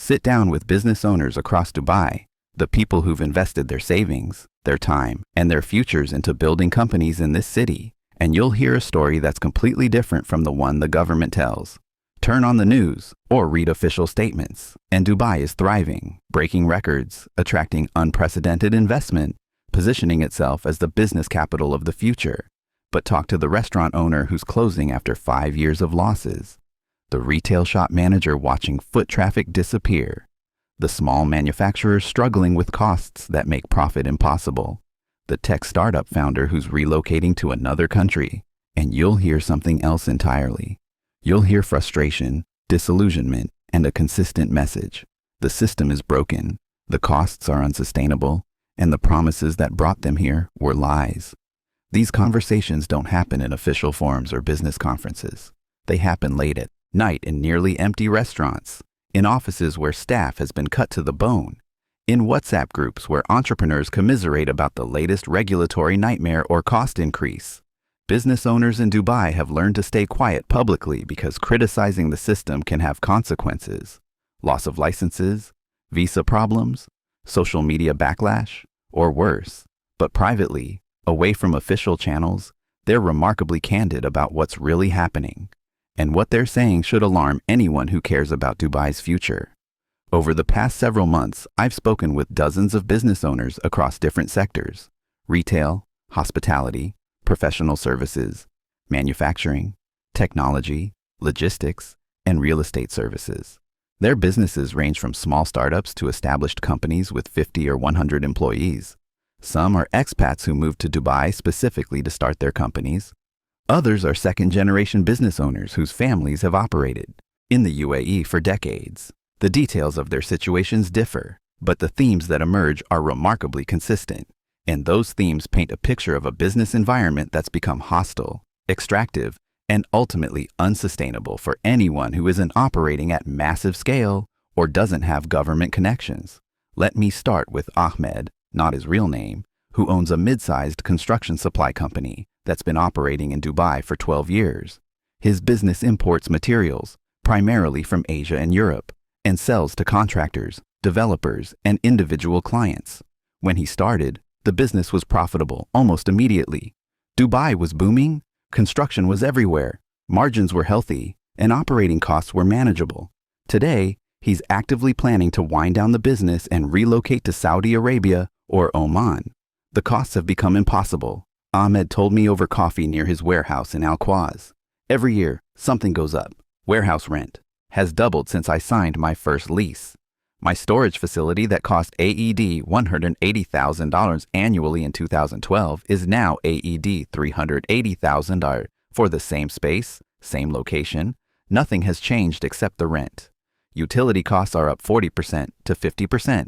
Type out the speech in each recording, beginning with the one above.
Sit down with business owners across Dubai, the people who've invested their savings, their time, and their futures into building companies in this city, and you'll hear a story that's completely different from the one the government tells. Turn on the news or read official statements, and Dubai is thriving, breaking records, attracting unprecedented investment, positioning itself as the business capital of the future. But talk to the restaurant owner who's closing after 5 years of losses, the retail shop manager watching foot traffic disappear, the small manufacturer struggling with costs that make profit impossible, the tech startup founder who's relocating to another country, and you'll hear something else entirely. You'll hear frustration, disillusionment, and a consistent message. The system is broken, the costs are unsustainable, and the promises that brought them here were lies. These conversations don't happen in official forums or business conferences. They happen late at night in nearly empty restaurants, in offices where staff has been cut to the bone, in WhatsApp groups where entrepreneurs commiserate about the latest regulatory nightmare or cost increase. Business owners in Dubai have learned to stay quiet publicly because criticizing the system can have consequences: loss of licenses, visa problems, social media backlash, or worse. But privately, away from official channels, they're remarkably candid about what's really happening. And what they're saying should alarm anyone who cares about Dubai's future. Over the past several months, I've spoken with dozens of business owners across different sectors: retail, hospitality, professional services, manufacturing, technology, logistics, and real estate services. Their businesses range from small startups to established companies with 50 or 100 employees. Some are expats who moved to Dubai specifically to start their companies. Others are second-generation business owners whose families have operated in the UAE for decades. The details of their situations differ, but the themes that emerge are remarkably consistent. And those themes paint a picture of a business environment that's become hostile, extractive, and ultimately unsustainable for anyone who isn't operating at massive scale or doesn't have government connections. Let me start with Ahmed, not his real name, who owns a mid-sized construction supply company that's been operating in Dubai for 12 years. His business imports materials, primarily from Asia and Europe, and sells to contractors, developers, and individual clients. When he started, the business was profitable almost immediately. Dubai was booming, construction was everywhere, margins were healthy, and operating costs were manageable. Today, he's actively planning to wind down the business and relocate to Saudi Arabia or Oman. The costs have become impossible, Ahmed told me over coffee near his warehouse in Al Quoz. Every year, something goes up. Warehouse rent has doubled since I signed my first lease. My storage facility that cost AED $180,000 annually in 2012 is now AED $380,000 for the same space, same location. Nothing has changed except the rent. Utility costs are up 40% to 50%.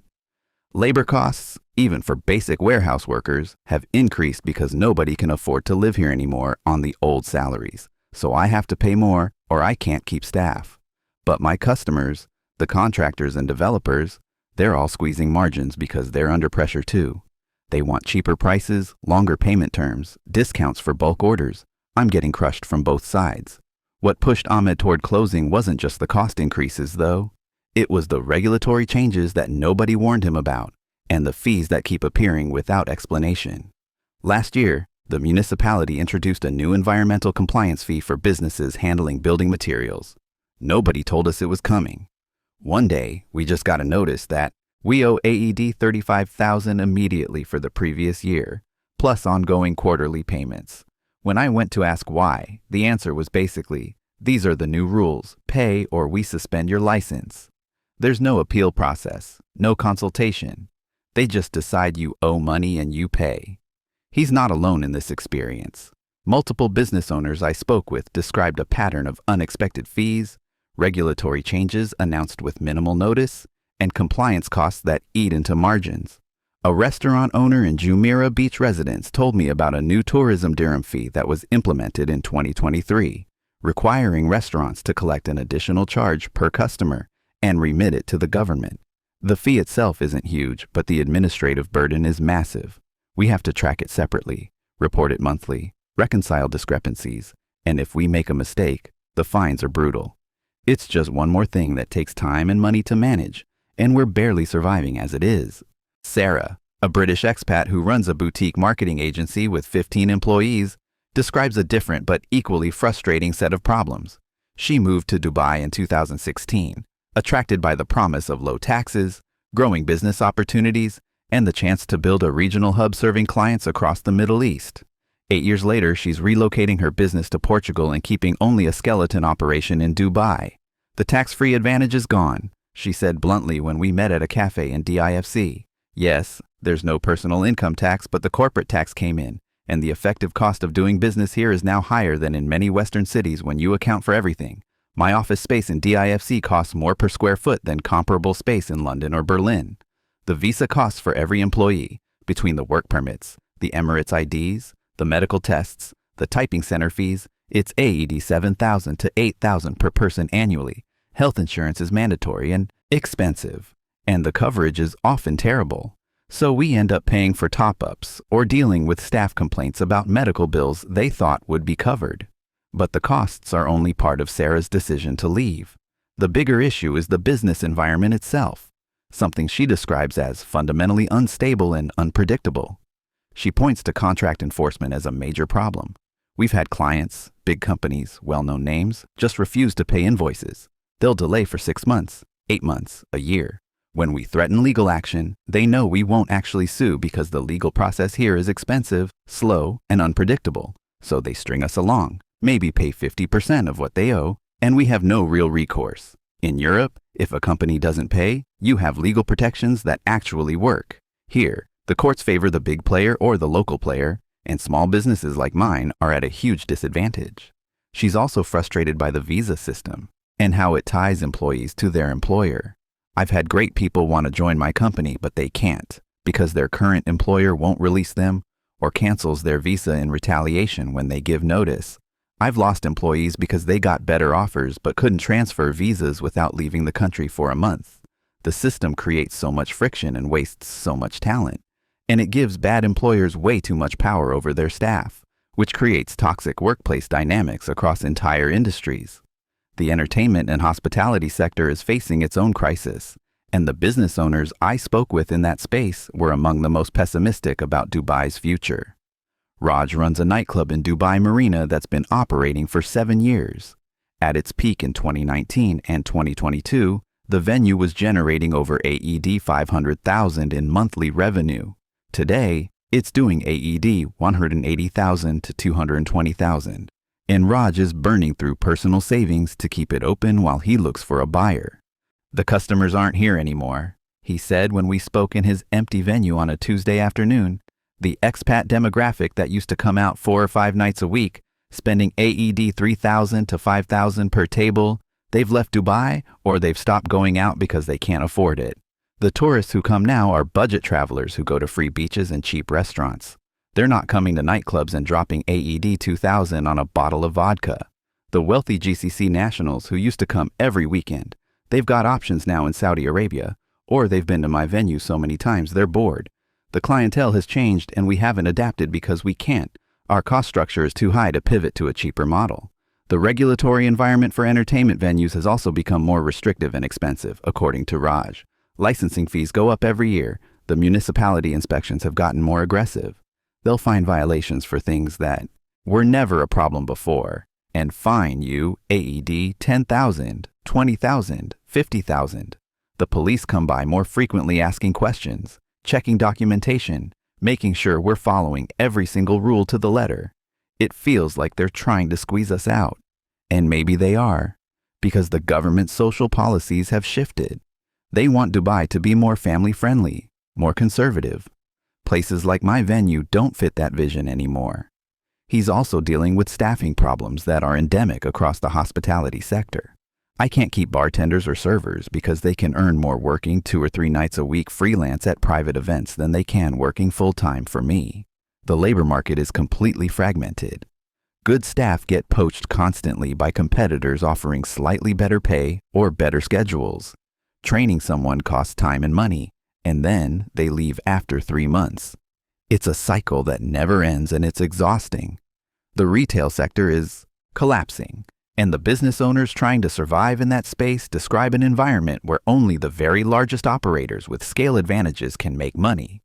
Labor costs, even for basic warehouse workers, have increased because nobody can afford to live here anymore on the old salaries. So I have to pay more or I can't keep staff. But my customers, the contractors and developers, they're all squeezing margins because they're under pressure too. They want cheaper prices, longer payment terms, discounts for bulk orders. I'm getting crushed from both sides. What pushed Ahmed toward closing wasn't just the cost increases, though. It was the regulatory changes that nobody warned him about, and the fees that keep appearing without explanation. Last year, the municipality introduced a new environmental compliance fee for businesses handling building materials. Nobody told us it was coming. One day, we just got a notice that we owe AED $35,000 immediately for the previous year, plus ongoing quarterly payments. When I went to ask why, the answer was basically, "These are the new rules. Pay or we suspend your license." There's no appeal process, no consultation. They just decide you owe money and you pay. He's not alone in this experience. Multiple business owners I spoke with described a pattern of unexpected fees, regulatory changes announced with minimal notice, and compliance costs that eat into margins. A restaurant owner in Jumeirah Beach Residence told me about a new tourism dirham fee that was implemented in 2023, requiring restaurants to collect an additional charge per customer and remit it to the government. The fee itself isn't huge, but the administrative burden is massive. We have to track it separately, report it monthly, reconcile discrepancies, and if we make a mistake, the fines are brutal. It's just one more thing that takes time and money to manage, and we're barely surviving as it is. Sarah, a British expat who runs a boutique marketing agency with 15 employees, describes a different but equally frustrating set of problems. She moved to Dubai in 2016, attracted by the promise of low taxes, growing business opportunities, and the chance to build a regional hub serving clients across the Middle East. 8 years later, she's relocating her business to Portugal and keeping only a skeleton operation in Dubai. The tax-free advantage is gone, she said bluntly when we met at a cafe in DIFC. Yes, there's no personal income tax, but the corporate tax came in, and the effective cost of doing business here is now higher than in many Western cities when you account for everything. My office space in DIFC costs more per square foot than comparable space in London or Berlin. The visa costs for every employee, between the work permits, the Emirates IDs, the medical tests, the typing center fees, it's AED 7,000 to 8,000 per person annually. Health insurance is mandatory and expensive, and the coverage is often terrible. So we end up paying for top-ups or dealing with staff complaints about medical bills they thought would be covered. But the costs are only part of Sarah's decision to leave. The bigger issue is the business environment itself, something she describes as fundamentally unstable and unpredictable. She points to contract enforcement as a major problem. We've had clients, big companies, well-known names, just refuse to pay invoices. They'll delay for 6 months, 8 months, a year. When we threaten legal action, they know we won't actually sue because the legal process here is expensive, slow, and unpredictable. So they string us along, maybe pay 50% of what they owe, and we have no real recourse. In Europe, if a company doesn't pay, you have legal protections that actually work. Here, the courts favor the big player or the local player, and small businesses like mine are at a huge disadvantage. She's also frustrated by the visa system and how it ties employees to their employer. I've had great people want to join my company, but they can't because their current employer won't release them or cancels their visa in retaliation when they give notice. I've lost employees because they got better offers but couldn't transfer visas without leaving the country for a month. The system creates so much friction and wastes so much talent, and it gives bad employers way too much power over their staff, which creates toxic workplace dynamics across entire industries. The entertainment and hospitality sector is facing its own crisis, and the business owners I spoke with in that space were among the most pessimistic about Dubai's future. Raj runs a nightclub in Dubai Marina that's been operating for 7 years. At its peak in 2019 and 2022, the venue was generating over AED 500,000 in monthly revenue. Today, it's doing AED 180,000 to 220,000, and Raj is burning through personal savings to keep it open while he looks for a buyer. The customers aren't here anymore, he said when we spoke in his empty venue on a Tuesday afternoon. The expat demographic that used to come out 4 or 5 nights a week, spending AED 3,000 to 5,000 per table, they've left Dubai or they've stopped going out because they can't afford it. The tourists who come now are budget travelers who go to free beaches and cheap restaurants. They're not coming to nightclubs and dropping AED 2,000 on a bottle of vodka. The wealthy GCC nationals who used to come every weekend, they've got options now in Saudi Arabia, or they've been to my venue so many times they're bored. The clientele has changed and we haven't adapted because we can't. Our cost structure is too high to pivot to a cheaper model. The regulatory environment for entertainment venues has also become more restrictive and expensive, according to Raj. Licensing fees go up every year. The municipality inspections have gotten more aggressive. They'll find violations for things that were never a problem before and fine you AED 10,000, 20,000, 50,000. The police come by more frequently asking questions, checking documentation, making sure we're following every single rule to the letter. It feels like they're trying to squeeze us out. And maybe they are, because the government's social policies have shifted. They want Dubai to be more family-friendly, more conservative. Places like my venue don't fit that vision anymore. He's also dealing with staffing problems that are endemic across the hospitality sector. I can't keep bartenders or servers because they can earn more working 2 or 3 nights a week freelance at private events than they can working full-time for me. The labor market is completely fragmented. Good staff get poached constantly by competitors offering slightly better pay or better schedules. Training someone costs time and money, and then they leave after 3 months. It's a cycle that never ends and it's exhausting. The retail sector is collapsing, And the business owners trying to survive in that space describe an environment where only the very largest operators with scale advantages can make money.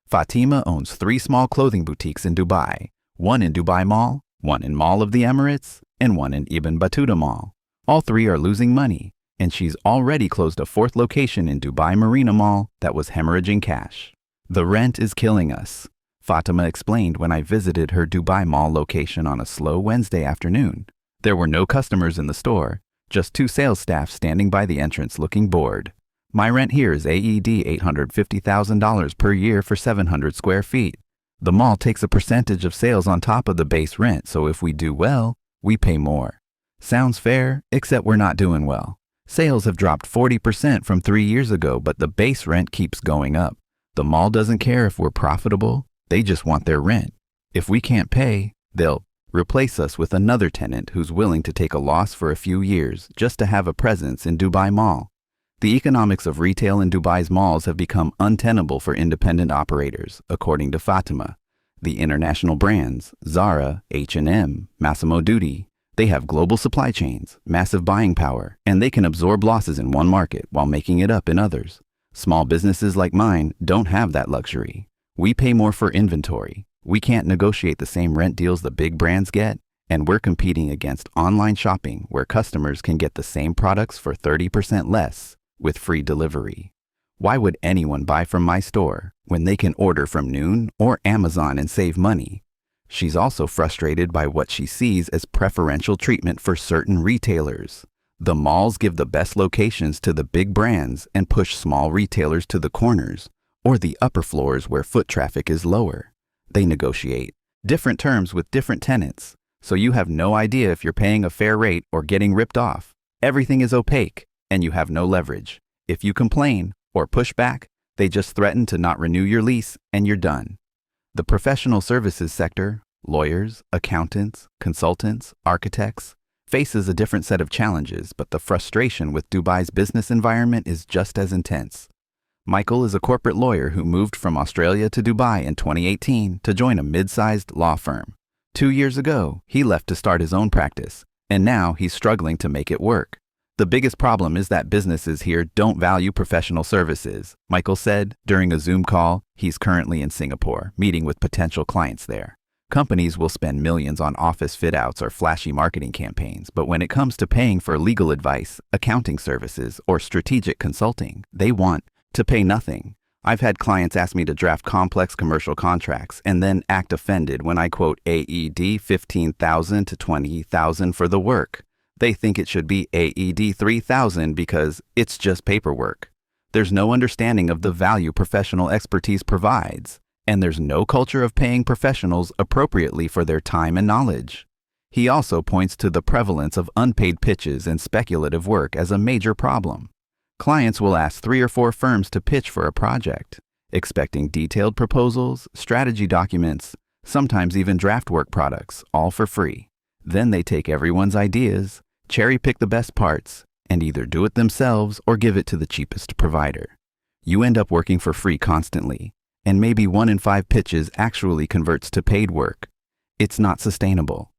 Fatima owns 3 small clothing boutiques in Dubai, one in Dubai Mall, one in Mall of the Emirates, and one in Ibn Battuta Mall. All 3 are losing money, and she's already closed a 4th location in Dubai Marina Mall that was hemorrhaging cash. The rent is killing us, Fatima explained when I visited her Dubai Mall location on a slow Wednesday afternoon. There were no customers in the store, just 2 sales staff standing by the entrance looking bored. My rent here is AED $850,000 per year for 700 square feet. The mall takes a percentage of sales on top of the base rent, so if we do well, we pay more. Sounds fair, except we're not doing well. Sales have dropped 40% from 3 years ago, but the base rent keeps going up. The mall doesn't care if we're profitable, they just want their rent. If we can't pay, they'll replace us with another tenant who's willing to take a loss for a few years just to have a presence in Dubai Mall. The economics of retail in Dubai's malls have become untenable for independent operators, according to Fatima. The international brands, Zara, H&M, Massimo Dutti, they have global supply chains, massive buying power, and they can absorb losses in one market while making it up in others. Small businesses like mine don't have that luxury. We pay more for inventory. We can't negotiate the same rent deals the big brands get, and we're competing against online shopping where customers can get the same products for 30% less with free delivery. Why would anyone buy from my store when they can order from Noon or Amazon and save money? She's also frustrated by what she sees as preferential treatment for certain retailers. The malls give the best locations to the big brands and push small retailers to the corners or the upper floors where foot traffic is lower. They negotiate different terms with different tenants, so you have no idea if you're paying a fair rate or getting ripped off. Everything is opaque, and you have no leverage. If you complain or push back, they just threaten to not renew your lease, and you're done. The professional services sector, lawyers, accountants, consultants, architects, faces a different set of challenges, but the frustration with Dubai's business environment is just as intense. Michael is a corporate lawyer who moved from Australia to Dubai in 2018 to join a mid-sized law firm. 2 years ago, he left to start his own practice, and now he's struggling to make it work. The biggest problem is that businesses here don't value professional services, Michael said during a Zoom call. He's currently in Singapore, meeting with potential clients there. Companies will spend millions on office fit-outs or flashy marketing campaigns, but when it comes to paying for legal advice, accounting services, or strategic consulting, they want to pay nothing. I've had clients ask me to draft complex commercial contracts and then act offended when I quote AED $15,000 to $20,000 for the work. They think it should be AED $3,000 because it's just paperwork. There's no understanding of the value professional expertise provides, and there's no culture of paying professionals appropriately for their time and knowledge. He also points to the prevalence of unpaid pitches and speculative work as a major problem. Clients will ask 3 or 4 firms to pitch for a project, expecting detailed proposals, strategy documents, sometimes even draft work products, all for free. Then they take everyone's ideas, cherry-pick the best parts, and either do it themselves or give it to the cheapest provider. You end up working for free constantly, and maybe 1 in 5 pitches actually converts to paid work. It's not sustainable.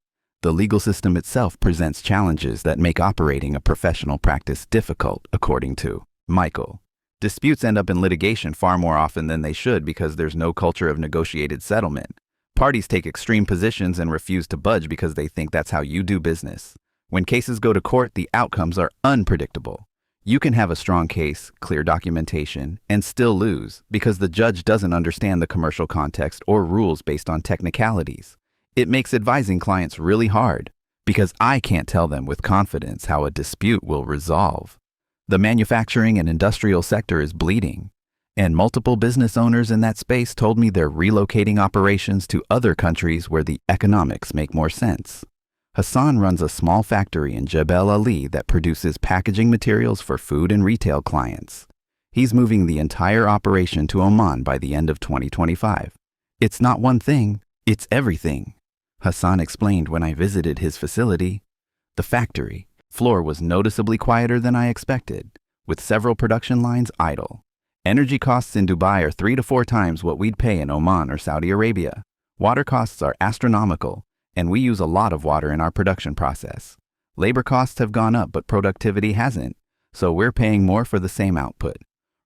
The legal system itself presents challenges that make operating a professional practice difficult, according to Michael. Disputes end up in litigation far more often than they should because there's no culture of negotiated settlement. Parties take extreme positions and refuse to budge because they think that's how you do business. When cases go to court, the outcomes are unpredictable. You can have a strong case, clear documentation, and still lose because the judge doesn't understand the commercial context or rules based on technicalities. It makes advising clients really hard because I can't tell them with confidence how a dispute will resolve. The manufacturing and industrial sector is bleeding, and multiple business owners in that space told me they're relocating operations to other countries where the economics make more sense. Hassan runs a small factory in Jebel Ali that produces packaging materials for food and retail clients. He's moving the entire operation to Oman by the end of 2025. It's not one thing, it's everything, Hassan explained when I visited his facility. The factory floor was noticeably quieter than I expected, with several production lines idle. Energy costs in Dubai are 3 to 4 times what we'd pay in Oman or Saudi Arabia. Water costs are astronomical, and we use a lot of water in our production process. Labor costs have gone up, but productivity hasn't, so we're paying more for the same output.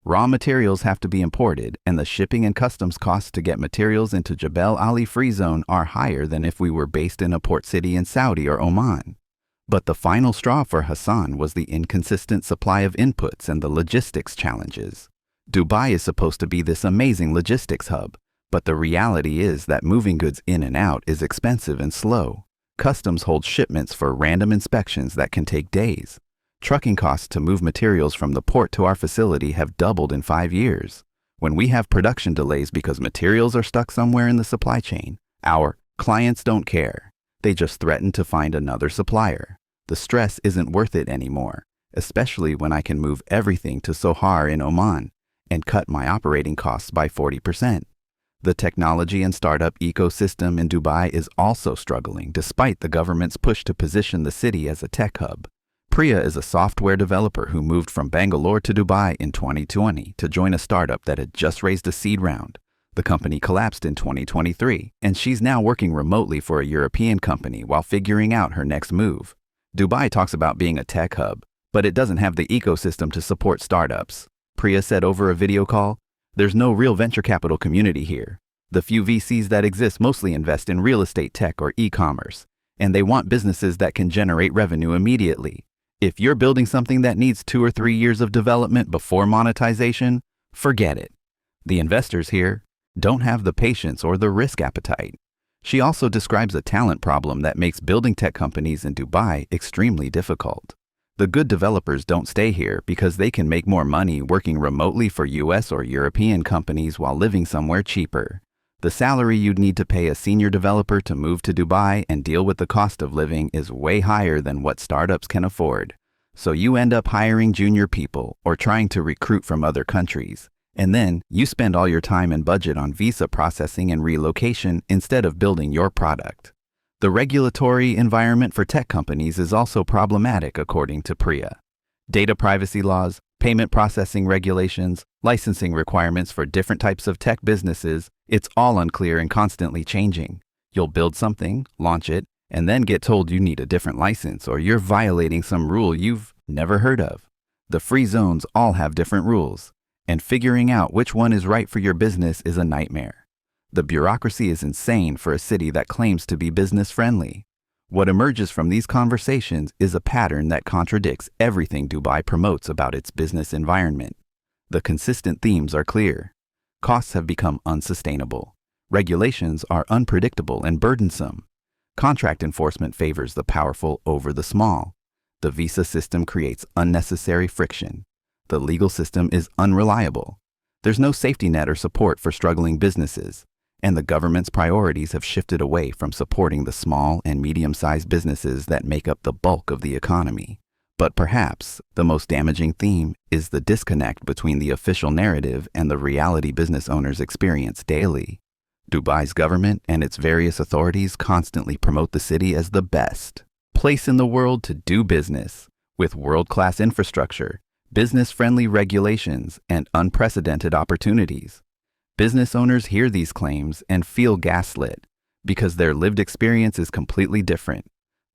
Raw materials have to be imported, and the shipping and customs costs to get materials into Jebel Ali Free Zone are higher than if we were based in a port city in Saudi or Oman. But the final straw for Hassan was the inconsistent supply of inputs and the logistics challenges. Dubai is supposed to be this amazing logistics hub, but the reality is that moving goods in and out is expensive and slow. Customs holds shipments for random inspections that can take days. Trucking costs to move materials from the port to our facility have doubled in 5 years. When we have production delays because materials are stuck somewhere in the supply chain, our clients don't care. They just threaten to find another supplier. The stress isn't worth it anymore, especially when I can move everything to Sohar in Oman and cut my operating costs by 40%. The technology and startup ecosystem in Dubai is also struggling despite the government's push to position the city as a tech hub. Priya is a software developer who moved from Bangalore to Dubai in 2020 to join a startup that had just raised a seed round. The company collapsed in 2023, and she's now working remotely for a European company while figuring out her next move. Dubai talks about being a tech hub, but it doesn't have the ecosystem to support startups. Priya said over a video call, "There's no real venture capital community here. The few VCs that exist mostly invest in real estate tech or e-commerce, and they want businesses that can generate revenue immediately. If you're building something that needs 2 or 3 years of development before monetization, forget it. The investors here don't have the patience or the risk appetite." She also describes a talent problem that makes building tech companies in Dubai extremely difficult. The good developers don't stay here because they can make more money working remotely for US or European companies while living somewhere cheaper. The salary you'd need to pay a senior developer to move to Dubai and deal with the cost of living is way higher than what startups can afford. So you end up hiring junior people or trying to recruit from other countries. And then you spend all your time and budget on visa processing and relocation instead of building your product. The regulatory environment for tech companies is also problematic, according to Priya. Data privacy laws, payment processing regulations, licensing requirements for different types of tech businesses, it's all unclear and constantly changing. You'll build something, launch it, and then get told you need a different license or you're violating some rule you've never heard of. The free zones all have different rules, and figuring out which one is right for your business is a nightmare. The bureaucracy is insane for a city that claims to be business-friendly. What emerges from these conversations is a pattern that contradicts everything Dubai promotes about its business environment. The consistent themes are clear. Costs have become unsustainable. Regulations are unpredictable and burdensome. Contract enforcement favors the powerful over the small. The visa system creates unnecessary friction. The legal system is unreliable. There's no safety net or support for struggling businesses, and the government's priorities have shifted away from supporting the small and medium-sized businesses that make up the bulk of the economy. But perhaps the most damaging theme is the disconnect between the official narrative and the reality business owners experience daily. Dubai's government and its various authorities constantly promote the city as the best place in the world to do business, with world-class infrastructure, business-friendly regulations, and unprecedented opportunities. Business owners hear these claims and feel gaslit because their lived experience is completely different.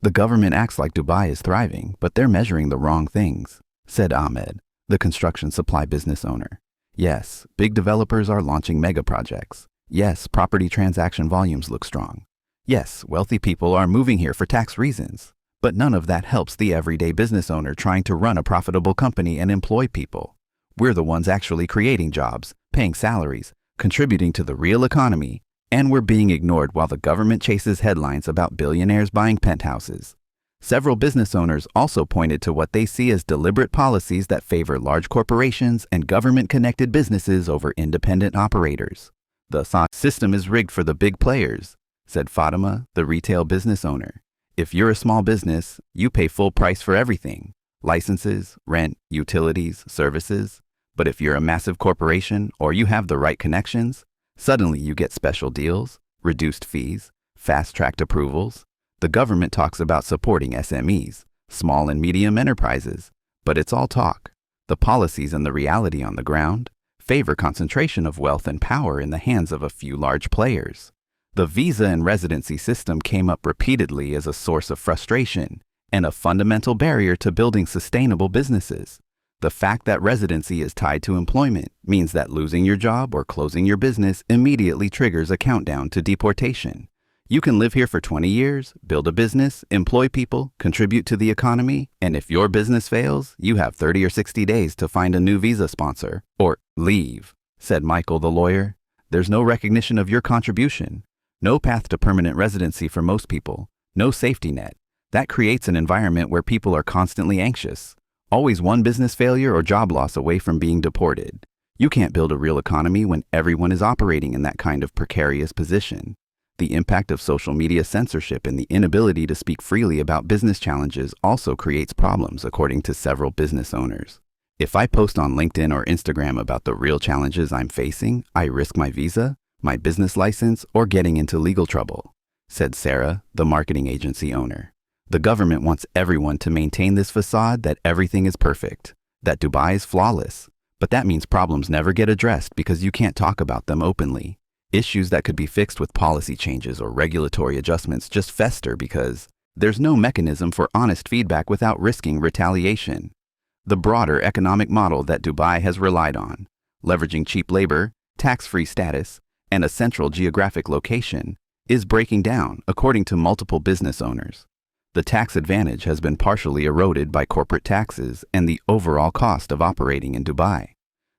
The government acts like Dubai is thriving, but they're measuring the wrong things, said Ahmed, the construction supply business owner. Yes, big developers are launching mega projects. Yes, property transaction volumes look strong. Yes, wealthy people are moving here for tax reasons. But none of that helps the everyday business owner trying to run a profitable company and employ people. We're the ones actually creating jobs, paying salaries, contributing to the real economy, and we're being ignored while the government chases headlines about billionaires buying penthouses. Several business owners also pointed to what they see as deliberate policies that favor large corporations and government-connected businesses over independent operators. The system is rigged for the big players, said Fatima, the retail business owner. If you're a small business, you pay full price for everything: licenses, rent, utilities, services. But if you're a massive corporation or you have the right connections, suddenly you get special deals, reduced fees, fast-tracked approvals. The government talks about supporting SMEs, small and medium enterprises, but it's all talk. The policies and the reality on the ground favor concentration of wealth and power in the hands of a few large players. The visa and residency system came up repeatedly as a source of frustration, and a fundamental barrier to building sustainable businesses. The fact that residency is tied to employment means that losing your job or closing your business immediately triggers a countdown to deportation. You can live here for 20 years, build a business, employ people, contribute to the economy, and if your business fails, you have 30 or 60 days to find a new visa sponsor, or leave, said Michael the lawyer. There's no recognition of your contribution, no path to permanent residency for most people, no safety net. That creates an environment where people are constantly anxious, always one business failure or job loss away from being deported. You can't build a real economy when everyone is operating in that kind of precarious position. The impact of social media censorship and the inability to speak freely about business challenges also creates problems, according to several business owners. If I post on LinkedIn or Instagram about the real challenges I'm facing, I risk my visa, my business license, or getting into legal trouble, said Sarah, the marketing agency owner. The government wants everyone to maintain this facade that everything is perfect, that Dubai is flawless, but that means problems never get addressed because you can't talk about them openly. Issues that could be fixed with policy changes or regulatory adjustments just fester because there's no mechanism for honest feedback without risking retaliation. The broader economic model that Dubai has relied on, leveraging cheap labor, tax-free status, and a central geographic location, is breaking down, according to multiple business owners. The tax advantage has been partially eroded by corporate taxes and the overall cost of operating in Dubai.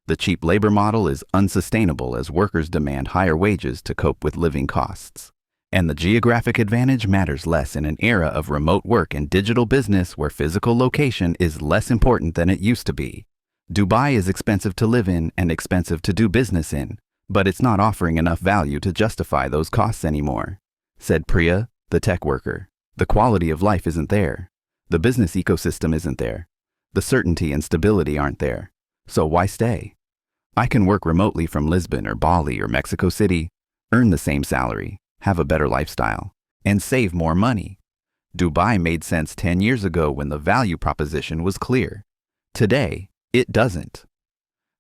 The cheap labor model is unsustainable as workers demand higher wages to cope with living costs. And the geographic advantage matters less in an era of remote work and digital business where physical location is less important than it used to be. Dubai is expensive to live in and expensive to do business in, but it's not offering enough value to justify those costs anymore, said Priya, the tech worker. The quality of life isn't there. The business ecosystem isn't there. The certainty and stability aren't there. So why stay? I can work remotely from Lisbon or Bali or Mexico City, earn the same salary, have a better lifestyle, and save more money. Dubai made sense 10 years ago when the value proposition was clear. Today, it doesn't.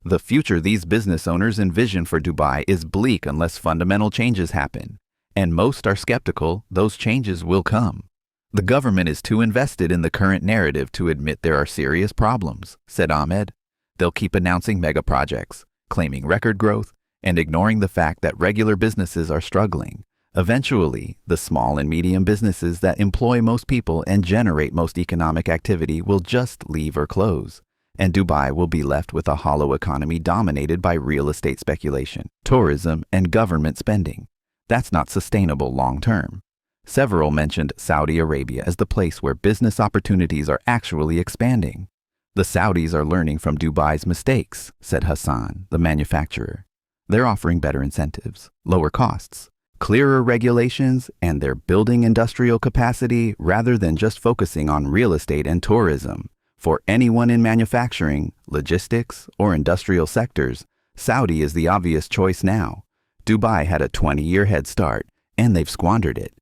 The future these business owners envision for Dubai is bleak unless fundamental changes happen, and most are skeptical those changes will come. The government is too invested in the current narrative to admit there are serious problems, said Ahmed. They'll keep announcing mega projects, claiming record growth, and ignoring the fact that regular businesses are struggling. Eventually, the small and medium businesses that employ most people and generate most economic activity will just leave or close, and Dubai will be left with a hollow economy dominated by real estate speculation, tourism, and government spending. That's not sustainable long term. Several mentioned Saudi Arabia as the place where business opportunities are actually expanding. The Saudis are learning from Dubai's mistakes, said Hassan, the manufacturer. They're offering better incentives, lower costs, clearer regulations, and they're building industrial capacity rather than just focusing on real estate and tourism. For anyone in manufacturing, logistics, or industrial sectors, Saudi is the obvious choice now. Dubai had a 20-year head start, and they've squandered it.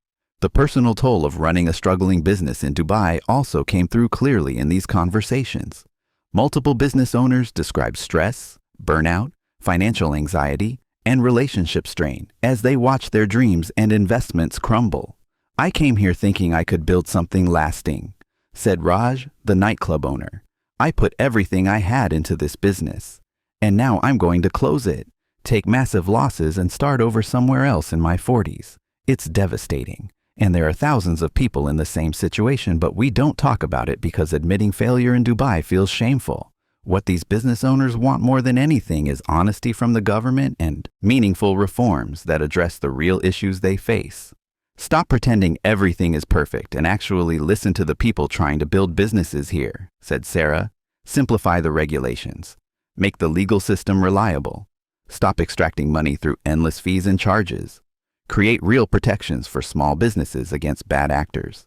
The personal toll of running a struggling business in Dubai also came through clearly in these conversations. Multiple business owners described stress, burnout, financial anxiety, and relationship strain as they watch their dreams and investments crumble. I came here thinking I could build something lasting, said Raj, the nightclub owner. I put everything I had into this business, and now I'm going to close it, take massive losses, and start over somewhere else in my 40s. It's devastating. And there are thousands of people in the same situation, but we don't talk about it because admitting failure in Dubai feels shameful. What these business owners want more than anything is honesty from the government and meaningful reforms that address the real issues they face. Stop pretending everything is perfect and actually listen to the people trying to build businesses here, said Sarah. Simplify the regulations. Make the legal system reliable. Stop extracting money through endless fees and charges. Create real protections for small businesses against bad actors.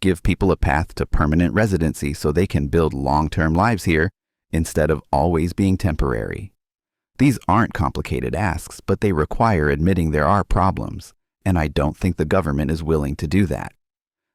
Give people a path to permanent residency so they can build long-term lives here instead of always being temporary. These aren't complicated asks, but they require admitting there are problems, and I don't think the government is willing to do that.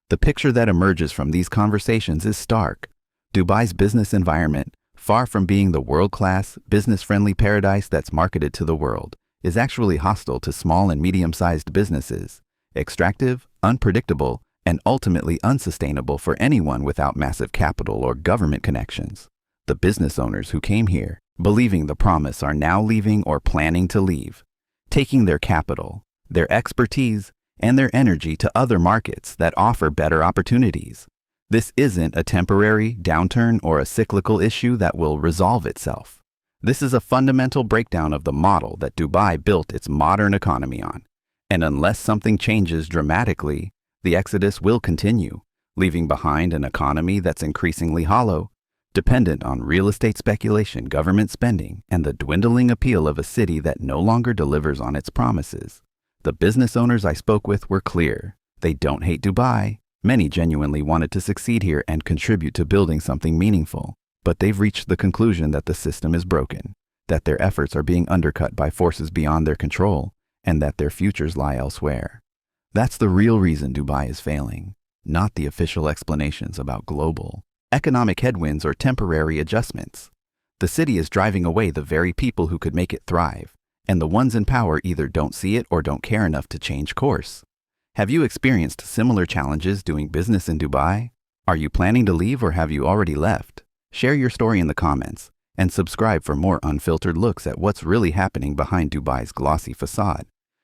The picture that emerges from these conversations is stark. Dubai's business environment, far from being the world-class, business-friendly paradise that's marketed to the world, is actually hostile to small and medium-sized businesses, extractive, unpredictable, and ultimately unsustainable for anyone without massive capital or government connections. The business owners who came here, believing the promise, are now leaving or planning to leave, taking their capital, their expertise, and their energy to other markets that offer better opportunities. This isn't a temporary downturn or a cyclical issue that will resolve itself. This is a fundamental breakdown of the model that Dubai built its modern economy on. And unless something changes dramatically, the exodus will continue, leaving behind an economy that's increasingly hollow, dependent on real estate speculation, government spending, and the dwindling appeal of a city that no longer delivers on its promises. The business owners I spoke with were clear. They don't hate Dubai. Many genuinely wanted to succeed here and contribute to building something meaningful. But they've reached the conclusion that the system is broken, that their efforts are being undercut by forces beyond their control, and that their futures lie elsewhere. That's the real reason Dubai is failing, not the official explanations about global economic headwinds or temporary adjustments. The city is driving away the very people who could make it thrive, and the ones in power either don't see it or don't care enough to change course. Have you experienced similar challenges doing business in Dubai? Are you planning to leave or have you already left? Share your story in the comments and subscribe for more unfiltered looks at what's really happening behind Dubai's glossy facade.